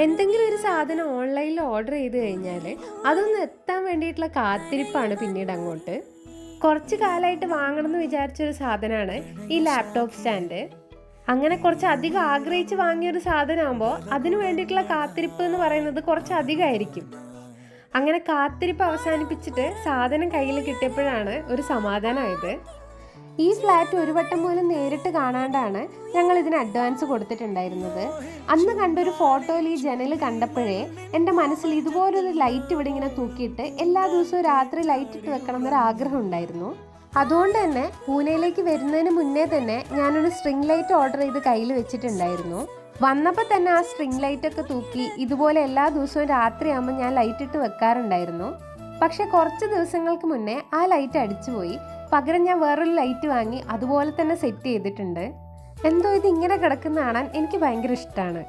എന്തെങ്കിലും ഒരു സാധനം ഓൺലൈനിൽ ഓർഡർ ചെയ്ത് കഴിഞ്ഞാൽ അതൊന്ന് എത്താൻ വേണ്ടിയിട്ടുള്ള കാത്തിരിപ്പാണ് പിന്നീട് അങ്ങോട്ട്. കുറച്ച് കാലമായിട്ട് വാങ്ങണമെന്ന് വിചാരിച്ചൊരു സാധനമാണ് ഈ ലാപ്ടോപ്പ് സ്റ്റാൻഡ്. അങ്ങനെ കുറച്ച് അധികം ആഗ്രഹിച്ച് വാങ്ങിയൊരു സാധനമാകുമ്പോൾ അതിന് വേണ്ടിയിട്ടുള്ള കാത്തിരിപ്പ് എന്ന് പറയുന്നത് കുറച്ച് അധികമായിരിക്കും. അങ്ങനെ കാത്തിരിപ്പ് അവസാനിപ്പിച്ചിട്ട് സാധനം കയ്യിൽ കിട്ടിയപ്പോഴാണ് ഒരു സമാധാനമായത്. ഈ ഫ്ലാറ്റ് ഒരു വട്ടം പോലും നേരിട്ട് കാണാണ്ടാണ് ഞങ്ങൾ ഇതിന് അഡ്വാൻസ് കൊടുത്തിട്ടുണ്ടായിരുന്നത്. അന്ന് കണ്ടൊരു ഫോട്ടോയിൽ ഈ ജനൽ കണ്ടപ്പോഴേ എൻ്റെ മനസ്സിൽ ഇതുപോലൊരു ലൈറ്റ് ഇവിടെ ഇങ്ങനെ തൂക്കിയിട്ട് എല്ലാ ദിവസവും രാത്രി ലൈറ്റ് ഇട്ട് വെക്കണം എന്നൊരു ആഗ്രഹം ഉണ്ടായിരുന്നു. അതുകൊണ്ട് തന്നെ പൂനെയിലേക്ക് വരുന്നതിന് മുന്നേ തന്നെ ഞാനൊരു സ്ട്രിംഗ് ലൈറ്റ് ഓർഡർ ചെയ്ത് കയ്യിൽ വെച്ചിട്ടുണ്ടായിരുന്നു. വന്നപ്പോൾ തന്നെ ആ സ്ട്രിംഗ് ലൈറ്റൊക്കെ തൂക്കി ഇതുപോലെ എല്ലാ ദിവസവും രാത്രിയാകുമ്പോൾ ഞാൻ ലൈറ്റ് ഇട്ട് വെക്കാറുണ്ടായിരുന്നു. പക്ഷെ കുറച്ച് ദിവസങ്ങൾക്ക് മുന്നേ ആ ലൈറ്റ് അടിച്ചുപോയി. പകരം ഞാൻ വേറൊരു ലൈറ്റ് വാങ്ങി അതുപോലെ തന്നെ സെറ്റ് ചെയ്തിട്ടുണ്ട്. എന്തോ ഇത് ഇങ്ങനെ കിടക്കുന്ന കാണാൻ എനിക്ക് ഭയങ്കര ഇഷ്ടമാണ്.